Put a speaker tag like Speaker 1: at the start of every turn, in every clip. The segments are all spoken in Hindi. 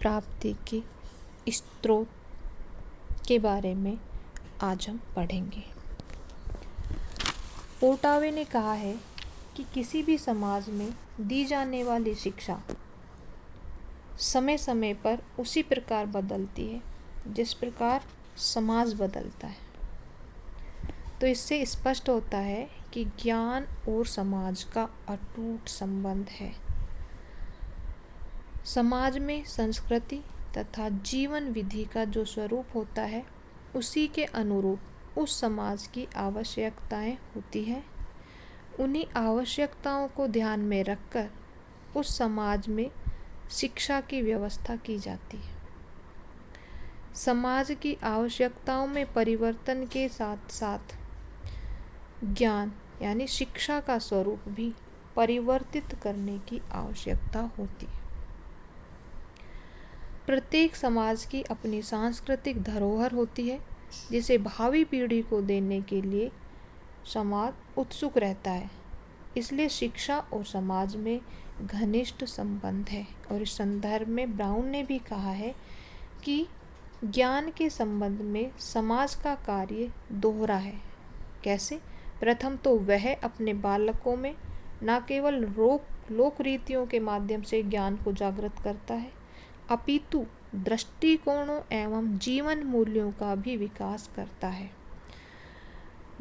Speaker 1: प्राप्ति के स्रोत के बारे में आज हम पढ़ेंगे। पोटावे ने कहा है कि किसी भी समाज में दी जाने वाली शिक्षा समय समय पर उसी प्रकार बदलती है जिस प्रकार समाज बदलता है। तो इससे स्पष्ट होता है कि ज्ञान और समाज का अटूट संबंध है। समाज में संस्कृति तथा जीवन विधि का जो स्वरूप होता है उसी के अनुरूप उस समाज की आवश्यकताएं होती हैं। उन्हीं आवश्यकताओं को ध्यान में रखकर उस समाज में शिक्षा की व्यवस्था की जाती है। समाज की आवश्यकताओं में परिवर्तन के साथ साथ ज्ञान यानी शिक्षा का स्वरूप भी परिवर्तित करने की आवश्यकता होती है। प्रत्येक समाज की अपनी सांस्कृतिक धरोहर होती है जिसे भावी पीढ़ी को देने के लिए समाज उत्सुक रहता है। इसलिए शिक्षा और समाज में घनिष्ठ संबंध है। और इस संदर्भ में ब्राउन ने भी कहा है कि ज्ञान के संबंध में समाज का कार्य दोहरा है। कैसे? प्रथम तो वह अपने बालकों में न केवल लोक रीतियों के माध्यम से ज्ञान को जागृत करता है अपितु दृष्टिकोणों एवं जीवन मूल्यों का भी विकास करता है।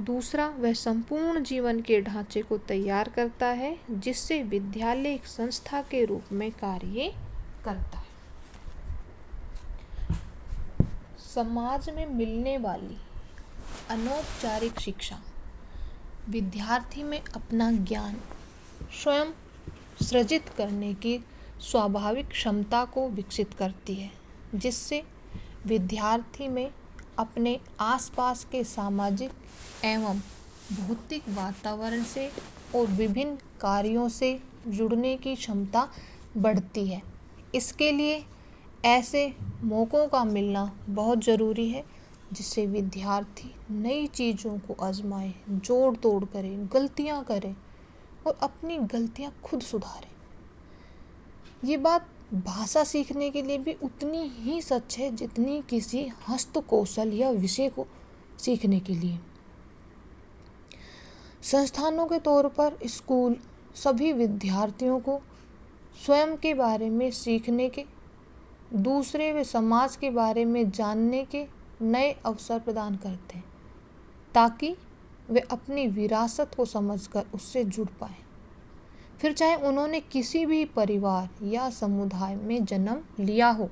Speaker 1: दूसरा, वह संपूर्ण जीवन के ढांचे को तैयार करता है जिससे विद्यालय एक संस्था के रूप में कार्य करता है। समाज में मिलने वाली अनौपचारिक शिक्षा विद्यार्थी में अपना ज्ञान स्वयं सृजित करने की स्वाभाविक क्षमता को विकसित करती है, जिससे विद्यार्थी में अपने आसपास के सामाजिक एवं भौतिक वातावरण से और विभिन्न कार्यों से जुड़ने की क्षमता बढ़ती है। इसके लिए ऐसे मौक़ों का मिलना बहुत ज़रूरी है जिससे विद्यार्थी नई चीज़ों को आजमाए, जोड़ तोड़ करे, गलतियां करे और अपनी गलतियां खुद सुधारे। ये बात भाषा सीखने के लिए भी उतनी ही सच है जितनी किसी हस्तकौशल या विषय को सीखने के लिए। संस्थानों के तौर पर स्कूल सभी विद्यार्थियों को स्वयं के बारे में सीखने के, दूसरे व समाज के बारे में जानने के नए अवसर प्रदान करते हैं ताकि वे अपनी विरासत को समझकर उससे जुड़ पाएं। फिर चाहे उन्होंने किसी भी परिवार या समुदाय में जन्म लिया हो।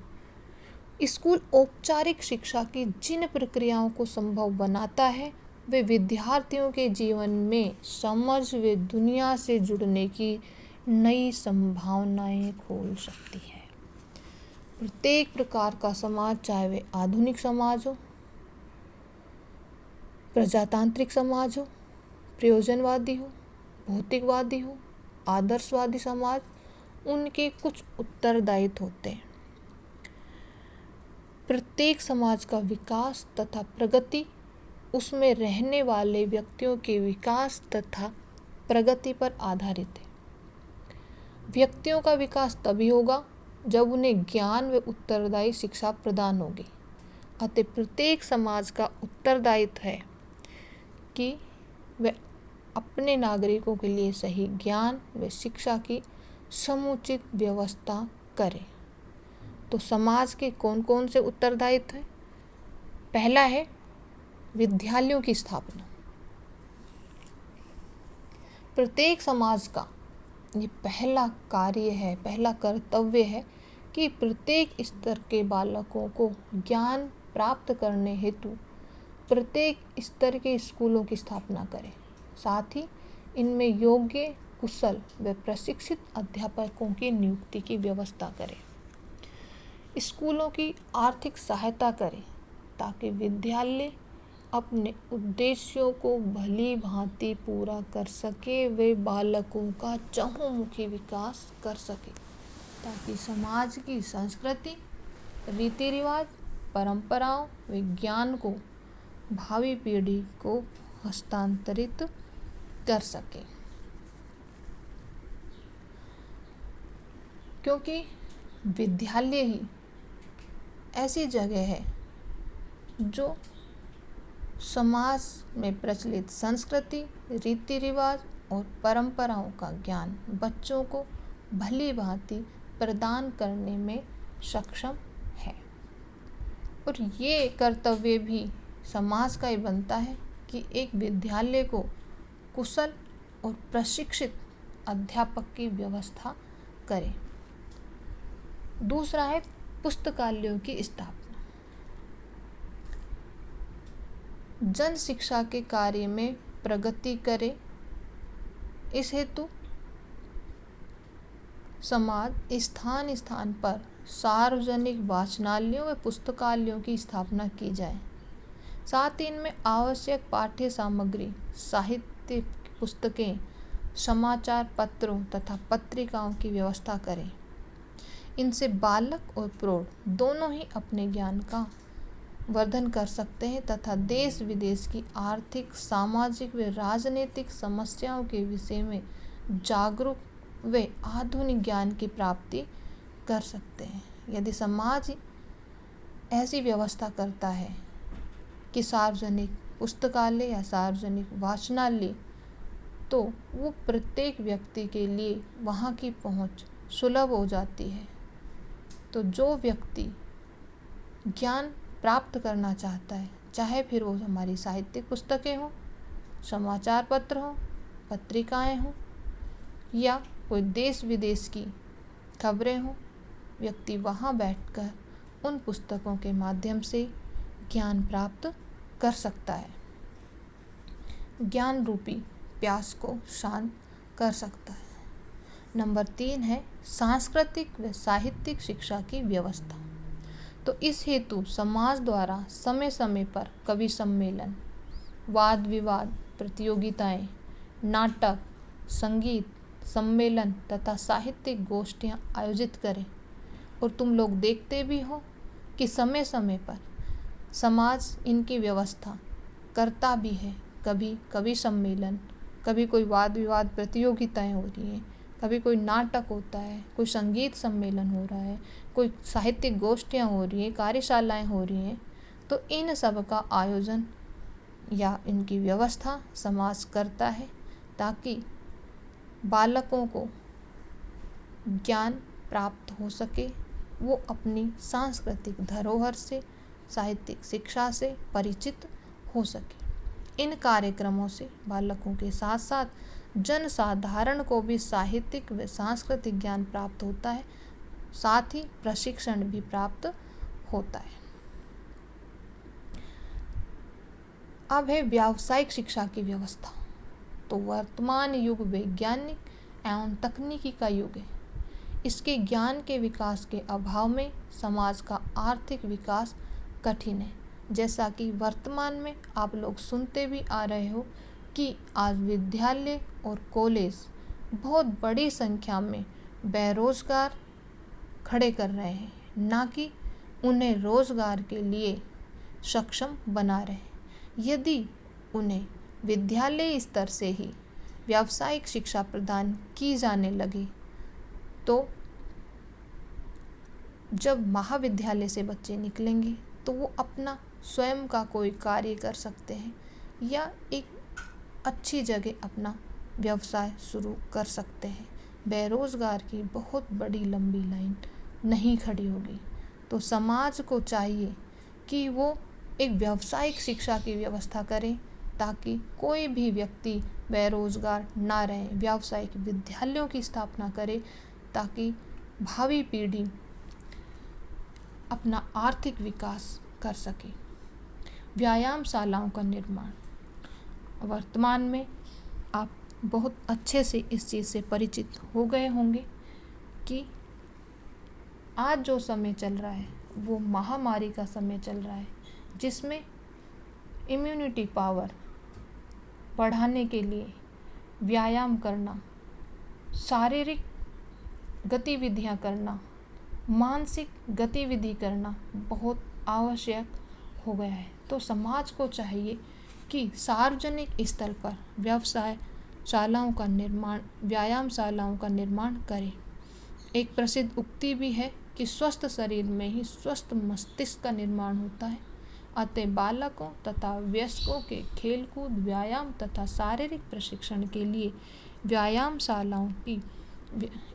Speaker 1: स्कूल औपचारिक शिक्षा की जिन प्रक्रियाओं को संभव बनाता है वे विद्यार्थियों के जीवन में समझ व दुनिया से जुड़ने की नई संभावनाएं खोल सकती है। प्रत्येक प्रकार का समाज, चाहे वे आधुनिक समाज हो, प्रजातांत्रिक समाज हो, प्रयोजनवादी हो, भौतिकवादी हो, आदर्शवादी समाज, उनके कुछ उत्तरदायित्व होते हैं। प्रत्येक समाज का विकास तथा प्रगति उसमें रहने वाले व्यक्तियों के विकास तथा प्रगति पर आधारित है। व्यक्तियों का विकास तभी होगा जब उन्हें ज्ञान व उत्तरदायी शिक्षा प्रदान होगी। अतः प्रत्येक समाज का उत्तरदायित्व है कि वे अपने नागरिकों के लिए सही ज्ञान व शिक्षा की समुचित व्यवस्था करें। तो समाज के कौन कौन से उत्तरदायित्व हैं? पहला है विद्यालयों की स्थापना। प्रत्येक समाज का ये पहला कार्य है, पहला कर्तव्य है कि प्रत्येक स्तर के बालकों को ज्ञान प्राप्त करने हेतु प्रत्येक स्तर के स्कूलों की स्थापना करें। साथ ही इनमें योग्य, कुशल व प्रशिक्षित अध्यापकों की नियुक्ति की व्यवस्था करें। स्कूलों की आर्थिक सहायता करें ताकि विद्यालय अपने उद्देश्यों को भली भांति पूरा कर सके वे बालकों का चहुमुखी विकास कर सके ताकि समाज की संस्कृति, रीति रिवाज, परंपराओं व ज्ञान को भावी पीढ़ी को हस्तांतरित कर सके। क्योंकि विद्यालय ही ऐसी जगह है जो समाज में प्रचलित संस्कृति, रीति रिवाज और परंपराओं का ज्ञान बच्चों को भली भांति प्रदान करने में सक्षम है। और ये कर्तव्य भी समाज का ही बनता है कि एक विद्यालय को कुशल और प्रशिक्षित अध्यापक की व्यवस्था करे। दूसरा है पुस्तकालयों की स्थापना। जन शिक्षा के कार्य में प्रगति करे, इस हेतु समाज स्थान स्थान पर सार्वजनिक वाचनालयों व पुस्तकालयों की स्थापना की जाए। साथ ही इनमें आवश्यक पाठ्य सामग्री, साहित्य पुस्तकें, समाचार पत्रों तथा पत्रिकाओं की व्यवस्था करें। इनसे बालक और प्रौढ़ दोनों ही अपने ज्ञान का वर्धन कर सकते हैं तथा देश विदेश की आर्थिक, सामाजिक व राजनीतिक समस्याओं के विषय में जागरूक व आधुनिक ज्ञान की प्राप्ति कर सकते हैं। यदि समाज ऐसी व्यवस्था करता है कि सार्वजनिक पुस्तकालय या सार्वजनिक वाचनालय, तो वो प्रत्येक व्यक्ति के लिए वहाँ की पहुँच सुलभ हो जाती है। तो जो व्यक्ति ज्ञान प्राप्त करना चाहता है, चाहे फिर वो हमारी साहित्यिक पुस्तकें हों, समाचार पत्र हों, पत्रिकाएं हों या कोई देश विदेश की खबरें हों, व्यक्ति वहाँ बैठकर उन पुस्तकों के माध्यम से ज्ञान प्राप्त कर सकता है। ज्ञान रूपी प्यास को शांत कर सकता है। नंबर 3 है सांस्कृतिक व साहित्यिक शिक्षा की व्यवस्था। तो इस हेतु समाज द्वारा समय समय पर कवि सम्मेलन, वाद विवाद प्रतियोगिताएं, नाटक, संगीत सम्मेलन तथा साहित्यिक गोष्ठियां आयोजित करें। और तुम लोग देखते भी हो कि समय समय पर समाज इनकी व्यवस्था करता भी है। कभी कवि सम्मेलन, कभी कोई वाद विवाद प्रतियोगिताएं हो रही हैं, कभी कोई नाटक होता है, कोई संगीत सम्मेलन हो रहा है, कोई साहित्यिक गोष्ठियाँ हो रही हैं, कार्यशालाएं हो रही हैं। तो इन सब का आयोजन या इनकी व्यवस्था समाज करता है ताकि बालकों को ज्ञान प्राप्त हो सके, वो अपनी सांस्कृतिक धरोहर से, साहित्यिक शिक्षा से परिचित हो सके। इन कार्यक्रमों से बालकों के साथ साथ जन साधारण को भी साहित्यिक व सांस्कृतिक ज्ञान प्राप्त होता है, साथ ही प्रशिक्षण भी प्राप्त होता है। अब है व्यावसायिक शिक्षा की व्यवस्था। तो वर्तमान युग वैज्ञानिक एवं तकनीकी का युग है। इसके ज्ञान के विकास के अभाव में समाज का आर्थिक विकास कठिन है। जैसा कि वर्तमान में आप लोग सुनते भी आ रहे हो कि आज विद्यालय और कॉलेज बहुत बड़ी संख्या में बेरोजगार खड़े कर रहे हैं, ना कि उन्हें रोजगार के लिए सक्षम बना रहे हैं। यदि उन्हें विद्यालय स्तर से ही व्यावसायिक शिक्षा प्रदान की जाने लगे, तो जब महाविद्यालय से बच्चे निकलेंगे तो वो अपना स्वयं का कोई कार्य कर सकते हैं या एक अच्छी जगह अपना व्यवसाय शुरू कर सकते हैं। बेरोजगार की बहुत बड़ी लंबी लाइन नहीं खड़ी होगी। तो समाज को चाहिए कि वो एक व्यावसायिक शिक्षा की व्यवस्था करें ताकि कोई भी व्यक्ति बेरोजगार ना रहे। व्यावसायिक विद्यालयों की स्थापना करें ताकि भावी पीढ़ी अपना आर्थिक विकास कर सके। व्यायामशालाओं का निर्माण। वर्तमान में आप बहुत अच्छे से इस चीज़ से परिचित हो गए होंगे कि आज जो समय चल रहा है वो महामारी का समय चल रहा है, जिसमें इम्यूनिटी पावर बढ़ाने के लिए व्यायाम करना, शारीरिक गतिविधियां करना, मानसिक गतिविधि करना बहुत आवश्यक हो गया है। तो समाज को चाहिए कि सार्वजनिक स्तर पर व्यवसायशालाओं का निर्माण, व्यायामशालाओं का निर्माण करें। एक प्रसिद्ध उक्ति भी है कि स्वस्थ शरीर में ही स्वस्थ मस्तिष्क का निर्माण होता है। अतः बालकों तथा वयस्कों के खेलकूद, व्यायाम तथा शारीरिक प्रशिक्षण के लिए व्यायामशालाओं की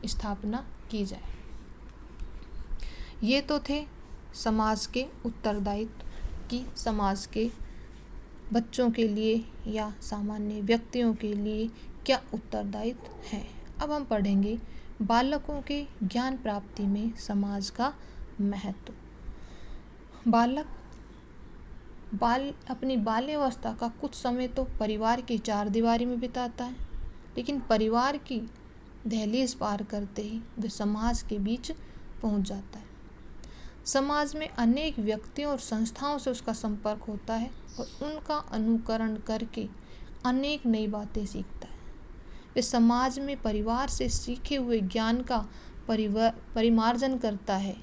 Speaker 1: स्थापना की जाए। ये तो थे समाज के उत्तरदायित्व कि समाज के बच्चों के लिए या सामान्य व्यक्तियों के लिए क्या उत्तरदायित्व है। अब हम पढ़ेंगे बालकों के ज्ञान प्राप्ति में समाज का महत्व। बाल अपनी बाल्यावस्था का कुछ समय तो परिवार की चार दीवारी में बिताता है, लेकिन परिवार की दहलीज पार करते ही वह समाज के बीच पहुंच जाता है। समाज में अनेक व्यक्तियों और संस्थाओं से उसका संपर्क होता है और उनका अनुकरण करके अनेक नई बातें सीखता है। वह समाज में परिवार से सीखे हुए ज्ञान का परिमार्जन करता है,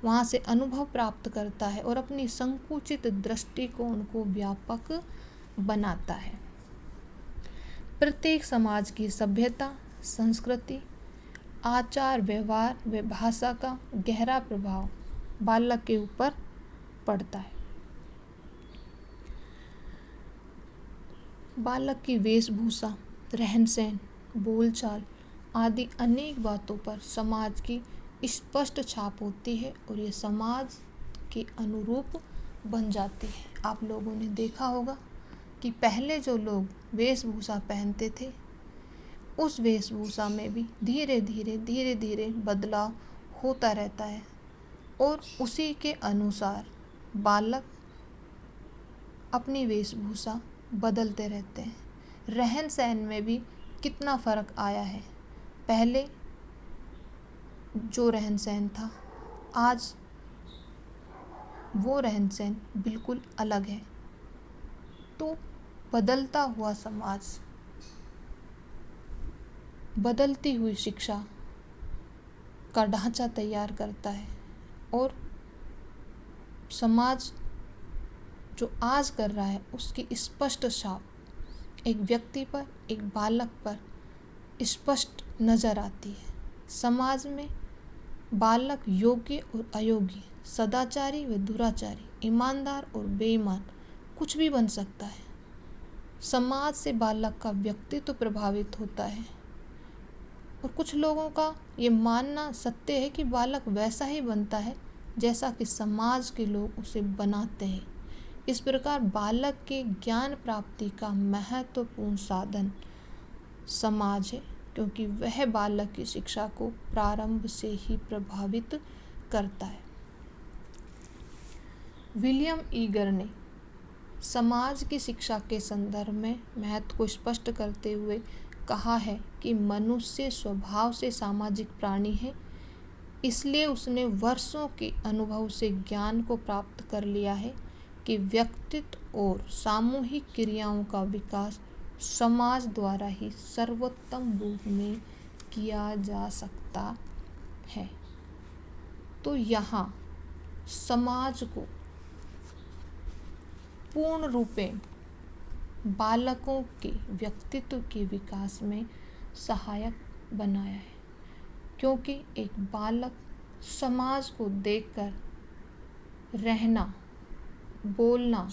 Speaker 1: वहाँ से अनुभव प्राप्त करता है और अपनी संकुचित दृष्टिकोण को व्यापक बनाता है। प्रत्येक समाज की सभ्यता, संस्कृति, आचार व्यवहार व भाषा का गहरा प्रभाव बालक के ऊपर पड़ता है। बालक की वेशभूषा, रहन सहन, बोलचाल आदि अनेक बातों पर समाज की स्पष्ट छाप होती है और ये समाज के अनुरूप बन जाती है। आप लोगों ने देखा होगा कि पहले जो लोग वेशभूषा पहनते थे उस वेशभूषा में भी धीरे धीरे बदलाव होता रहता है और उसी के अनुसार बालक अपनी वेशभूषा बदलते रहते हैं। रहन सहन में भी कितना फ़र्क आया है। पहले जो रहन सहन था, आज वो रहन सहन बिल्कुल अलग है। तो बदलता हुआ समाज, बदलती हुई शिक्षा का ढांचा तैयार करता है और समाज जो आज कर रहा है उसकी स्पष्ट छाप एक व्यक्ति पर, एक बालक पर स्पष्ट नज़र आती है। समाज में बालक योग्य और अयोग्य, सदाचारी व दुराचारी, ईमानदार और बेईमान कुछ भी बन सकता है। समाज से बालक का व्यक्तित्व प्रभावित होता है और कुछ लोगों का ये मानना सत्य है कि बालक वैसा ही बनता है जैसा कि समाज के लोग उसे बनाते हैं। इस प्रकार बालक के ज्ञान प्राप्ति का महत्वपूर्ण साधन समाज है, क्योंकि वह बालक की शिक्षा को प्रारंभ से ही प्रभावित करता है। विलियम ईगर ने समाज की शिक्षा के संदर्भ में महत्व को स्पष्ट करते हुए कहा है कि मनुष्य स्वभाव से सामाजिक प्राणी है, इसलिए उसने वर्षों के अनुभव से ज्ञान को प्राप्त कर लिया है कि व्यक्तित्व और सामूहिक क्रियाओं का विकास समाज द्वारा ही सर्वोत्तम रूप में किया जा सकता है। तो यहाँ समाज को पूर्ण रूपेण बालकों के व्यक्तित्व के विकास में सहायक बनाया है, क्योंकि एक बालक समाज को देखकर रहना, बोलना,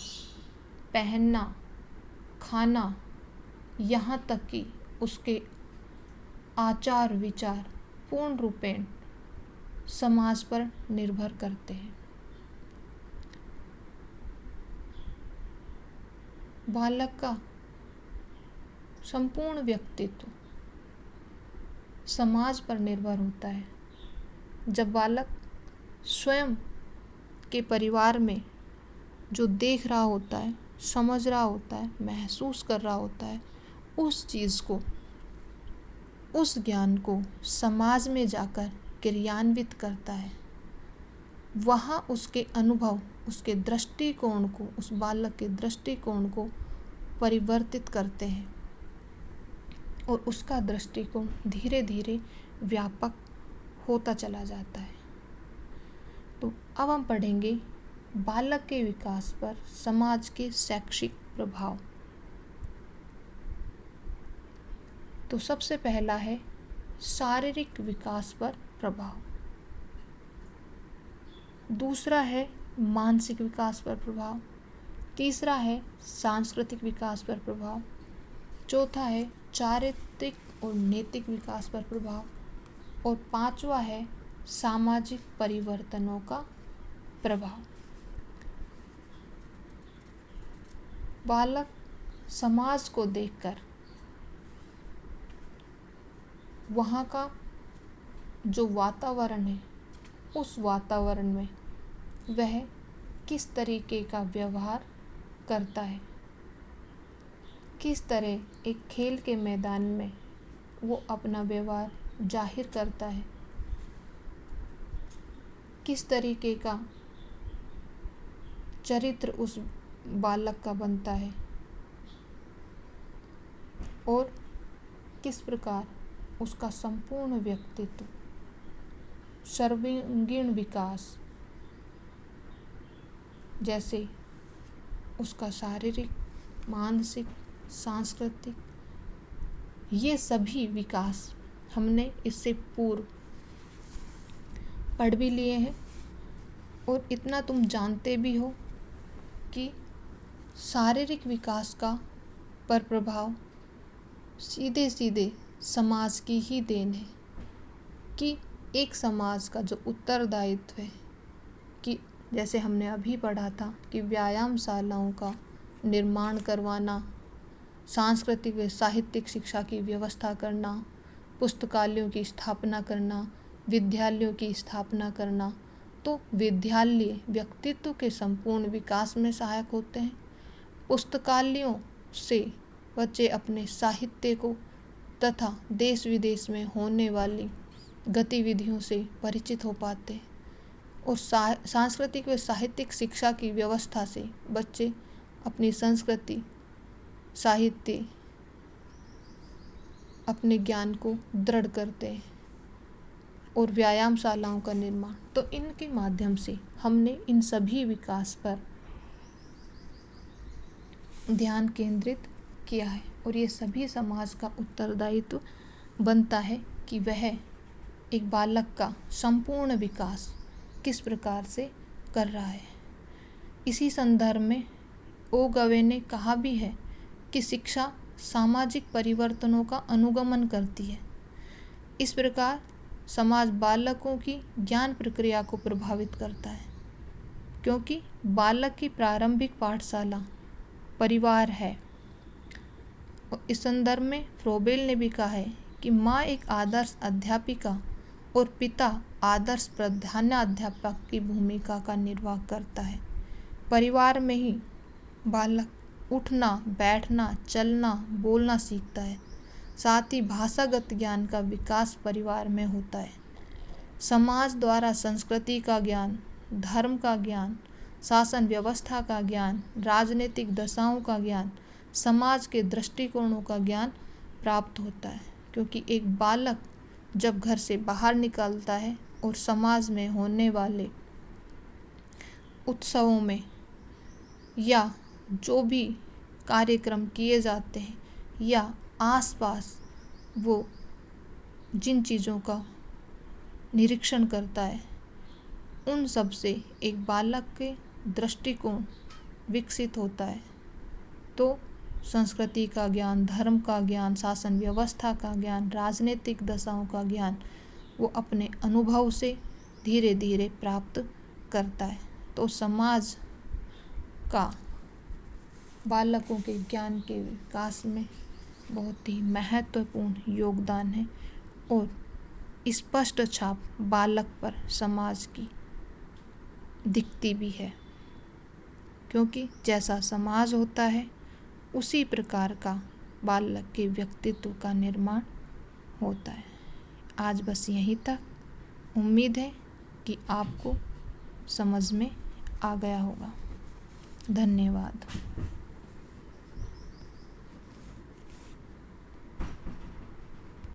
Speaker 1: पहनना, खाना, यहाँ तक कि उसके आचार विचार पूर्ण रूपेण समाज पर निर्भर करते हैं। बालक का संपूर्ण व्यक्तित्व समाज पर निर्भर होता है। जब बालक स्वयं के परिवार में जो देख रहा होता है, समझ रहा होता है, महसूस कर रहा होता है, उस चीज़ को, उस ज्ञान को समाज में जाकर क्रियान्वित करता है, वहाँ उसके अनुभव, उसके दृष्टिकोण को, उस बालक के दृष्टिकोण को परिवर्तित करते हैं और उसका दृष्टिकोण धीरे धीरे व्यापक होता चला जाता है। तो अब हम पढ़ेंगे बालक के विकास पर समाज के शैक्षिक प्रभाव। तो सबसे पहला है शारीरिक विकास पर प्रभाव। दूसरा है मानसिक विकास पर प्रभाव, तीसरा है सांस्कृतिक विकास पर प्रभाव, चौथा है चारित्रिक और नैतिक विकास पर प्रभाव और पांचवा है सामाजिक परिवर्तनों का प्रभाव। बालक समाज को देखकर वहाँ का जो वातावरण है, उस वातावरण में वह किस तरीके का व्यवहार करता है, किस तरह एक खेल के मैदान में वो अपना व्यवहार जाहिर करता है, किस तरीके का चरित्र उस बालक का बनता है और किस प्रकार उसका संपूर्ण व्यक्तित्व, सर्वांगीण विकास, जैसे उसका शारीरिक, मानसिक, सांस्कृतिक, ये सभी विकास हमने इससे पूर्व पढ़ भी लिए हैं। और इतना तुम जानते भी हो कि शारीरिक विकास का पर प्रभाव सीधे सीधे समाज की ही देन है कि एक समाज का जो उत्तरदायित्व है कि जैसे हमने अभी पढ़ा था कि व्यायामशालाओं का निर्माण करवाना, सांस्कृतिक व साहित्यिक शिक्षा की व्यवस्था करना, पुस्तकालयों की स्थापना करना, विद्यालयों की स्थापना करना, तो विद्यालय व्यक्तित्व के संपूर्ण विकास में सहायक होते हैं। पुस्तकालयों से बच्चे अपने साहित्य को तथा देश विदेश में होने वाली गतिविधियों से परिचित हो पाते हैं और सांस्कृतिक व साहित्यिक शिक्षा की व्यवस्था से बच्चे अपनी संस्कृति, साहित्य, अपने ज्ञान को दृढ़ करते हैं। और व्यायामशालाओं का निर्माण, तो इनके माध्यम से हमने इन सभी विकास पर ध्यान केंद्रित किया है और ये सभी समाज का उत्तरदायित्व बनता है कि वह एक बालक का संपूर्ण विकास किस प्रकार से कर रहा है। इसी संदर्भ में ओ गवे ने कहा भी है कि शिक्षा सामाजिक परिवर्तनों का अनुगमन करती है। इस प्रकार समाज बालकों की ज्ञान प्रक्रिया को प्रभावित करता है, क्योंकि बालक की प्रारंभिक पाठशाला परिवार है। और इस संदर्भ में फ्रोबेल ने भी कहा है कि माँ एक आदर्श अध्यापिका और पिता आदर्श प्रधानाध्यापक की भूमिका का निर्वाह करता है। परिवार में ही बालक उठना, बैठना, चलना, बोलना सीखता है। साथ ही भाषागत ज्ञान का विकास परिवार में होता है। समाज द्वारा संस्कृति का ज्ञान, धर्म का ज्ञान, शासन व्यवस्था का ज्ञान, राजनीतिक दशाओं का ज्ञान, समाज के दृष्टिकोणों का ज्ञान प्राप्त होता है। क्योंकि एक बालक जब घर से बाहर निकलता है और समाज में होने वाले उत्सवों में या जो भी कार्यक्रम किए जाते हैं या आसपास वो जिन चीज़ों का निरीक्षण करता है, उन सब से एक बालक के दृष्टिकोण विकसित होता है। तो संस्कृति का ज्ञान, धर्म का ज्ञान, शासन व्यवस्था का ज्ञान, राजनीतिक दशाओं का ज्ञान वो अपने अनुभव से धीरे धीरे प्राप्त करता है। तो समाज का बालकों के ज्ञान के विकास में बहुत ही महत्वपूर्ण योगदान है और स्पष्ट छाप बालक पर समाज की दिखती भी है, क्योंकि जैसा समाज होता है उसी प्रकार का बालक के व्यक्तित्व का निर्माण होता है। आज बस यहीं तक। उम्मीद है कि आपको समझ में आ गया होगा। धन्यवाद।